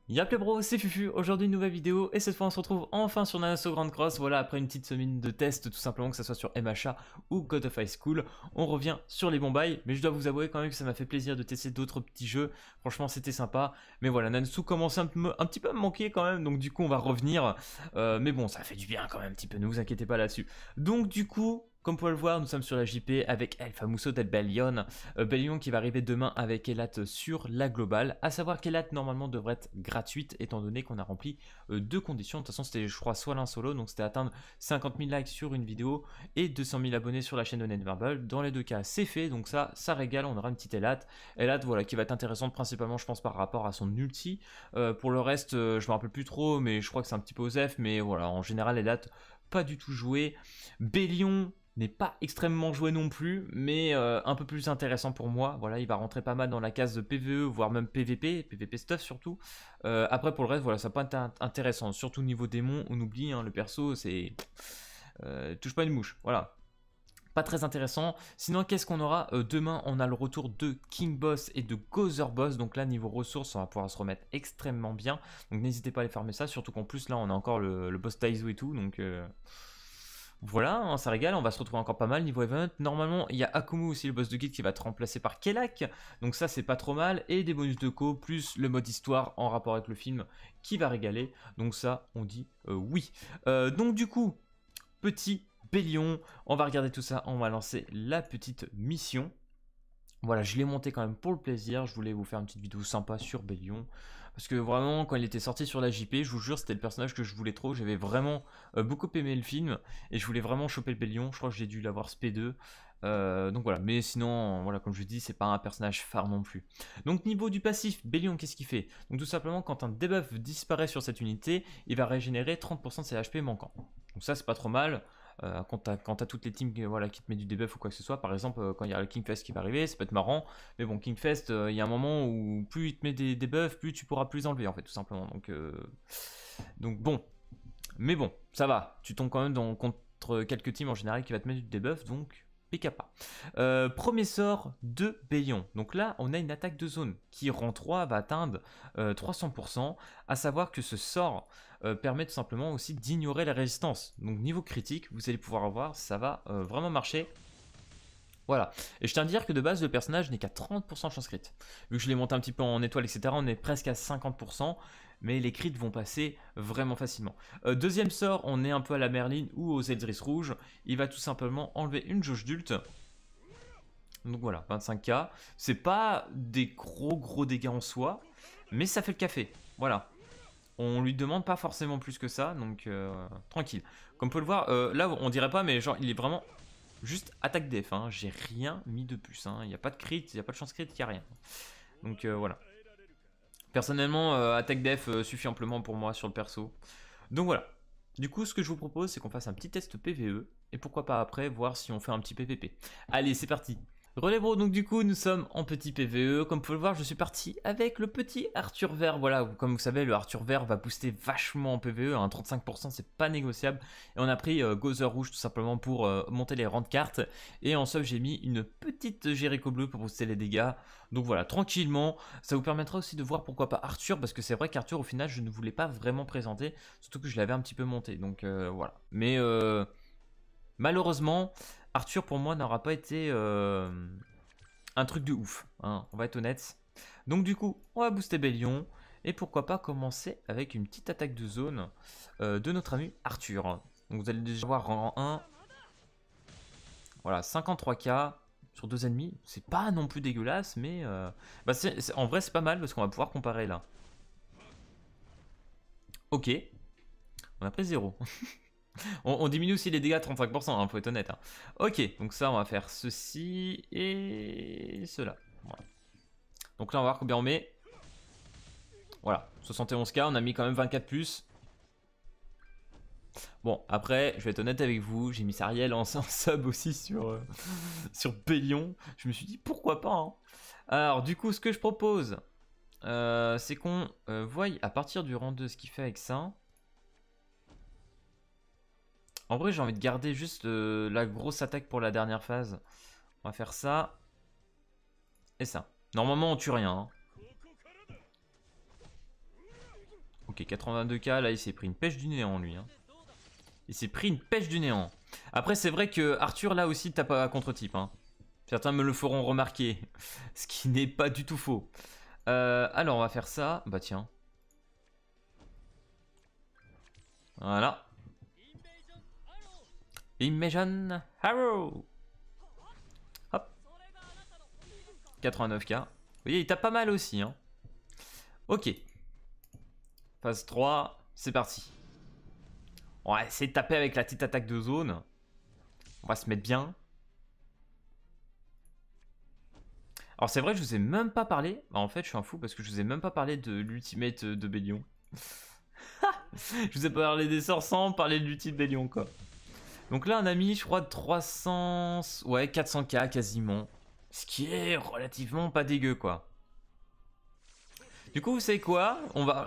Y'a que bro, c'est Fufu, aujourd'hui une nouvelle vidéo et cette fois on se retrouve enfin sur Naruto Grand Cross, voilà après une petite semaine de test tout simplement que ce soit sur MHA ou God of High School, on revient sur les bons bails, mais je dois vous avouer quand même que ça m'a fait plaisir de tester d'autres petits jeux, franchement c'était sympa, mais voilà Nansu commençait un petit peu à me manquer quand même, donc du coup on va revenir, mais bon ça fait du bien quand même un petit peu, ne vous inquiétez pas là-dessus. Donc du coup, comme vous pouvez le voir, nous sommes sur la JP avec El Famoso del Bellion. Bellion qui va arriver demain avec Elat sur la globale. A savoir qu'Elat normalement devrait être gratuite étant donné qu'on a rempli deux conditions. De toute façon, c'était je crois soit l'un solo, donc c'était atteindre 50 000 likes sur une vidéo et 200 000 abonnés sur la chaîne de Netverbal. Dans les deux cas, c'est fait, donc ça régale. On aura une petite Elat. Elat, voilà, qui va être intéressante principalement, je pense, par rapport à son ulti. Pour le reste, je me rappelle plus trop, mais je crois que c'est un petit peu osef. Mais voilà, en général, Elat, pas du tout joué. Bellion n'est pas extrêmement joué non plus, mais un peu plus intéressant pour moi. Voilà, il va rentrer pas mal dans la case de PvE, voire même PvP, PvP stuff surtout. Après pour le reste, voilà, ça peut être intéressant, surtout niveau démon, on oublie, hein, le perso, c'est... touche pas une mouche, voilà. Pas très intéressant. Sinon, qu'est-ce qu'on aura demain? On a le retour de King Boss et de Gozer Boss. Donc là, niveau ressources, on va pouvoir se remettre extrêmement bien. Donc n'hésitez pas à aller farmer ça, surtout qu'en plus, là, on a encore le boss Taizo et tout, donc... Voilà, hein, ça régale, on va se retrouver encore pas mal niveau event. Normalement, il y a Akumu aussi, le boss de guide, qui va être remplacé par Kelak. Donc ça, c'est pas trop mal. Et des bonus de co, plus le mode histoire en rapport avec le film, qui va régaler. Donc ça, on dit oui. Donc du coup, petit Bellion, on va regarder tout ça, on va lancer la petite mission. Voilà, je l'ai monté quand même pour le plaisir, je voulais vous faire une petite vidéo sympa sur Bellion, parce que vraiment, quand il était sorti sur la JP, je vous jure, c'était le personnage que je voulais trop, j'avais vraiment beaucoup aimé le film, et je voulais vraiment choper le Bellion, je crois que j'ai dû l'avoir SP2, donc voilà, mais sinon, voilà, comme je dis, c'est pas un personnage phare non plus. Donc niveau du passif, Bellion, qu'est-ce qu'il fait? Donc tout simplement, quand un debuff disparaît sur cette unité, il va régénérer 30% de ses HP manquants. Donc ça, c'est pas trop mal. Quand t'as toutes les teams voilà, qui te mettent du debuff ou quoi que ce soit, par exemple quand il y a le Kingfest qui va arriver, ça peut être marrant, mais bon, Kingfest, il y a un moment où plus il te met des debuffs, plus tu pourras plus les enlever en fait, tout simplement. Donc bon, mais bon, ça va, tu tombes quand même contre quelques teams en général qui va te mettre du debuff, donc PKPA. Premier sort de Bellion. Donc là, on a une attaque de zone qui rang 3 va atteindre 300%. À savoir que ce sort permet tout simplement aussi d'ignorer la résistance. Donc niveau critique, vous allez pouvoir voir, ça va vraiment marcher. Voilà, et je tiens à dire que de base le personnage n'est qu'à 30% de chance crit. Vu que je l'ai monté un petit peu en étoile, etc., on est presque à 50%, mais les crits vont passer vraiment facilement. Deuxième sort, on est un peu à la Merlin ou aux Eldris rouges, il va tout simplement enlever une jauge d'ult. Donc voilà, 25k, c'est pas des gros dégâts en soi, mais ça fait le café, voilà. On lui demande pas forcément plus que ça, donc tranquille. Comme on peut le voir, là on dirait pas, mais genre il est vraiment... Juste attaque def, hein. J'ai rien mis de plus, hein. Il n'y a pas de crit, il n'y a pas de chance crit, il n'y a rien. Donc voilà. Personnellement, attaque def suffit amplement pour moi sur le perso. Donc voilà. Du coup, ce que je vous propose, c'est qu'on fasse un petit test PvE, et pourquoi pas après, voir si on fait un petit PvP. Allez, c'est parti. Relais bro, donc du coup nous sommes en petit PvE, comme vous pouvez le voir je suis parti avec le petit Arthur Vert, voilà, comme vous savez le Arthur Vert va booster vachement en PvE, hein, 35% c'est pas négociable, et on a pris Gozer Rouge tout simplement pour monter les rangs de cartes, et en sub j'ai mis une petite Jericho Bleu pour booster les dégâts, donc voilà, tranquillement, ça vous permettra aussi de voir pourquoi pas Arthur, parce que c'est vrai qu'Arthur au final je ne voulais pas vraiment présenter, surtout que je l'avais un petit peu monté, donc voilà, mais malheureusement, Arthur pour moi n'aura pas été un truc de ouf, hein, on va être honnête. Donc du coup, on va booster Bellion, et pourquoi pas commencer avec une petite attaque de zone de notre ami Arthur. Donc vous allez déjà voir rang 1, voilà, 53k sur deux ennemis, c'est pas non plus dégueulasse, mais bah en vrai c'est pas mal parce qu'on va pouvoir comparer là. Ok, on a pris 0. On diminue aussi les dégâts de 35%, hein, faut être honnête. Hein. Ok, donc ça, on va faire ceci et cela. Voilà. Donc là, on va voir combien on met. Voilà, 71k, on a mis quand même 24 plus. Bon, après, je vais être honnête avec vous, j'ai mis Sariel en sub aussi sur Bellion. Je me suis dit, pourquoi pas hein. Alors, du coup, ce que je propose, c'est qu'on voie à partir du rang 2 ce qu'il fait avec ça. En vrai, j'ai envie de garder juste la grosse attaque pour la dernière phase. On va faire ça. Et ça. Normalement, on tue rien. Hein. Ok, 82k, là il s'est pris une pêche du néant lui. Hein. Il s'est pris une pêche du néant. Après c'est vrai que Arthur là aussi tape à contre-type. Hein. Certains me le feront remarquer. Ce qui n'est pas du tout faux. Alors on va faire ça. Bah tiens. Voilà. Imagine Arrow. Hop. 89k. Vous voyez, il tape pas mal aussi. Hein. Ok. Phase 3, c'est parti. On va essayer de taper avec la petite attaque de zone. On va se mettre bien. Alors c'est vrai que je vous ai même pas parlé. Bah, en fait, je suis un fou parce que je vous ai même pas parlé de l'ultimate de Bélion. Je vous ai parlé des sorts sans parler de l'ultimate Bélion, quoi. Donc là, on a mis, je crois, 300... Ouais, 400k quasiment. Ce qui est relativement pas dégueu, quoi. Du coup, vous savez quoi?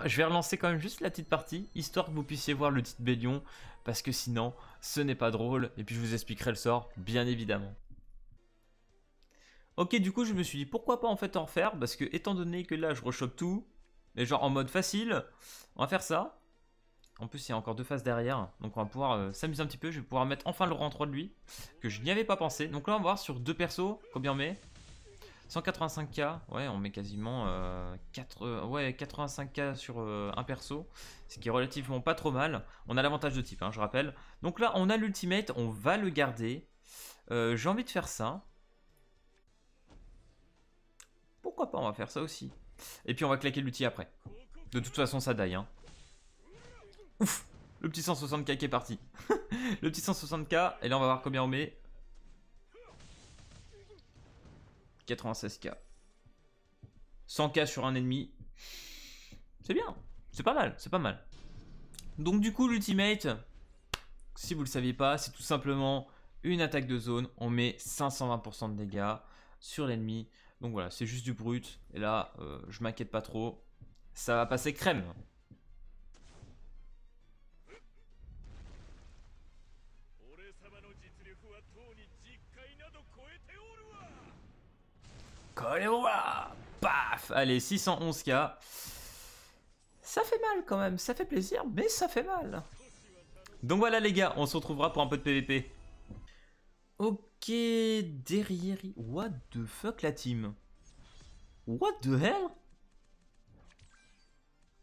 Je vais relancer quand même juste la petite partie, histoire que vous puissiez voir le titre Bélion, parce que sinon, ce n'est pas drôle. Et puis, je vous expliquerai le sort, bien évidemment. Ok, du coup, je me suis dit, pourquoi pas en fait en refaire? Parce que, étant donné que là, je rechoppe tout, mais genre en mode facile, on va faire ça. En plus, il y a encore 2 phases derrière, donc on va pouvoir s'amuser un petit peu. Je vais pouvoir mettre enfin le rang 3 de lui, que je n'y avais pas pensé. Donc là, on va voir sur 2 persos, combien on met? 185k, ouais, on met quasiment 85k sur un perso, ce qui est relativement pas trop mal. On a l'avantage de type, hein, je rappelle. Donc là, on a l'ultimate, on va le garder. J'ai envie de faire ça. Pourquoi pas, on va faire ça aussi. Et puis on va claquer l'ulti après. De toute façon, ça die. Hein. Ouf, le petit 160k qui est parti. Le petit 160k, et là on va voir combien on met. 96k. 100k sur un ennemi. C'est bien. C'est pas mal. C'est pas mal. Donc du coup, l'ultimate, si vous le saviez pas, c'est tout simplement une attaque de zone. On met 520% de dégâts sur l'ennemi. Donc voilà, c'est juste du brut. Et là, je m'inquiète pas trop. Ça va passer crème. Paf. Allez, 611k. Ça fait mal quand même, ça fait plaisir, mais ça fait mal. Donc voilà les gars, on se retrouvera pour un peu de PVP. Ok, derrière... What the fuck la team? What the hell?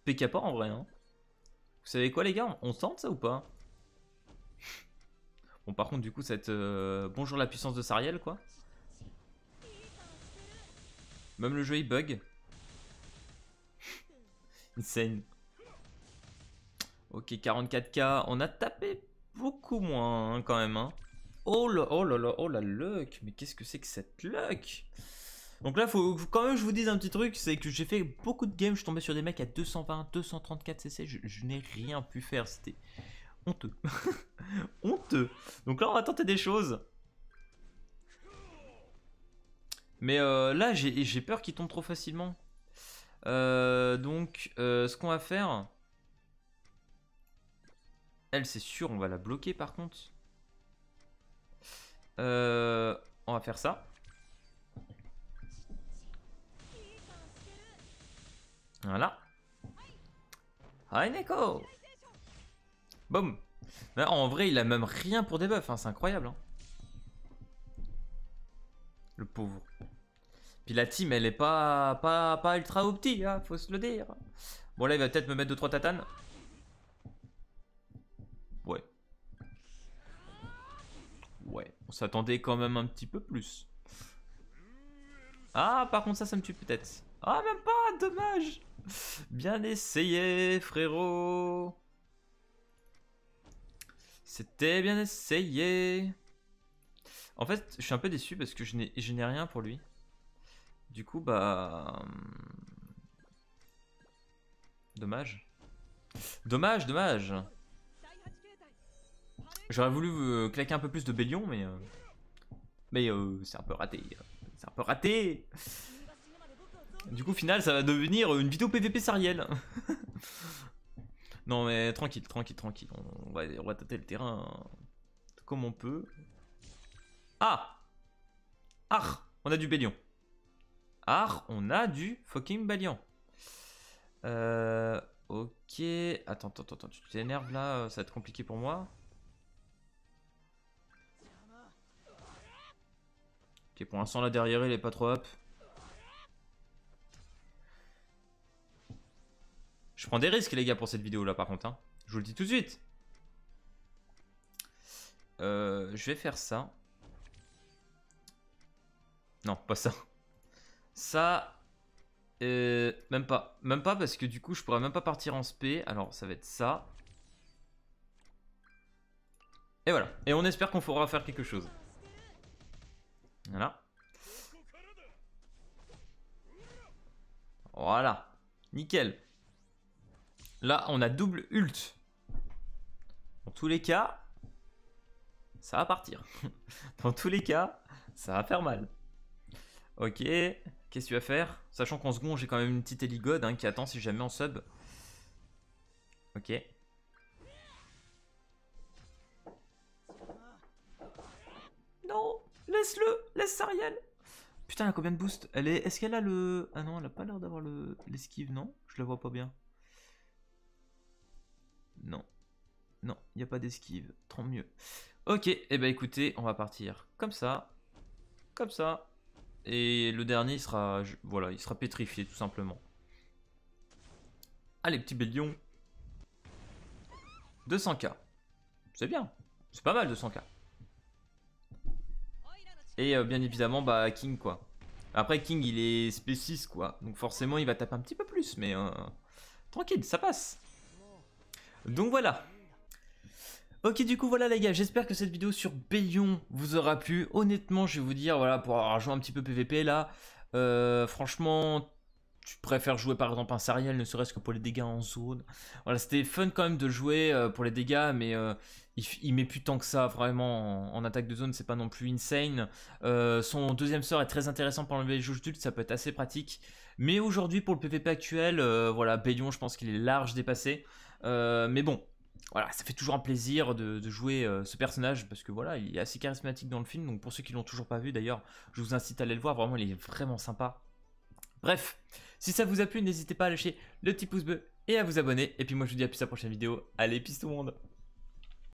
PK pas en vrai, hein. Vous savez quoi les gars, on tente ça ou pas? Bon par contre du coup cette... Bonjour la puissance de Sariel quoi. Même le jeu il bug. Insane. Ok, 44k. On a tapé beaucoup moins hein, quand même. Hein. Oh là, oh là là, oh la luck. Mais qu'est-ce que c'est que cette luck? Donc là, faut quand même que je vous dise un petit truc. C'est que j'ai fait beaucoup de games. Je suis tombé sur des mecs à 220, 234 cc. Je n'ai rien pu faire. C'était honteux. Honteux. Donc là, on va tenter des choses. Mais là, j'ai peur qu'il tombe trop facilement. Donc, ce qu'on va faire... Elle, c'est sûr, on va la bloquer par contre. On va faire ça. Voilà. Hi Neko. Boum. En vrai, il a même rien pour des buffs, hein, c'est incroyable. Hein. Le pauvre. Puis la team, elle est pas ultra opti, hein, faut se le dire. Bon, là, il va peut-être me mettre 2-3 tatanes. Ouais. Ouais, on s'attendait quand même un petit peu plus. Ah, par contre, ça me tue peut-être. Ah, même pas, dommage. Bien essayé, frérot. C'était bien essayé. En fait, je suis un peu déçu parce que je n'ai rien pour lui. Du coup, bah... Dommage. Dommage, dommage. J'aurais voulu claquer un peu plus de Bélion, mais... c'est un peu raté. C'est un peu raté. Du coup, au final, ça va devenir une vidéo PVP Sariel. Non, mais tranquille, tranquille, tranquille. On va tâter le terrain comme on peut. Ah! Ah! On a du Bélion. Ah! On a du fucking Bélion. Ok. Ok. Attends, tu t'énerves là, ça va être compliqué pour moi. Ok, pour l'instant là derrière il est pas trop up. Je prends des risques les gars pour cette vidéo là par contre, hein. Je vous le dis tout de suite. Je vais faire ça. Non, pas ça. Ça, même pas. Même pas parce que du coup je pourrais même pas partir en spé. Alors ça va être ça. Et voilà. Et on espère qu'on pourra faire quelque chose. Voilà. Voilà. Nickel. Là on a double ult. Dans tous les cas, ça va partir. Dans tous les cas, ça va faire mal. Ok. Qu'est-ce que tu vas faire? Sachant qu'en second j'ai quand même une petite Eligode hein, qui attend si jamais en sub. Ok. Non, laisse-le, laisse Sariel. Putain, elle a combien de boost? Elle est. Est-ce qu'elle a le. Ah non, elle a pas l'air d'avoir l'esquive, non? Je la vois pas bien. Non. Non, il n'y a pas d'esquive. Tant mieux. Ok, et eh ben écoutez, on va partir comme ça. Comme ça. Et le dernier, il sera. Voilà, il sera pétrifié tout simplement. Allez, petit bélion. 200k. C'est bien. C'est pas mal 200k. Et bien évidemment, bah King quoi. Après King il est spéciste quoi. Donc forcément il va taper un petit peu plus. Mais tranquille, ça passe. Donc voilà. Ok du coup voilà les gars, j'espère que cette vidéo sur Bélion vous aura plu. Honnêtement je vais vous dire, voilà, pour avoir joué un petit peu PVP là, franchement tu préfères jouer par exemple un Sariel, ne serait-ce que pour les dégâts en zone. Voilà, c'était fun quand même de jouer pour les dégâts, mais il met plus tant que ça, vraiment, en attaque de zone, c'est pas non plus insane. Son deuxième sort est très intéressant pour enlever les jauges d'ult, ça peut être assez pratique. Mais aujourd'hui, pour le PVP actuel, voilà, Bélion, je pense qu'il est large dépassé. Mais bon, voilà, ça fait toujours un plaisir de jouer ce personnage, parce que voilà, il est assez charismatique dans le film. Donc pour ceux qui l'ont toujours pas vu, d'ailleurs, je vous incite à aller le voir, vraiment, il est vraiment sympa. Bref, si ça vous a plu, n'hésitez pas à lâcher le petit pouce bleu et à vous abonner. Et puis moi je vous dis à plus à la prochaine vidéo. Allez, peace tout le monde.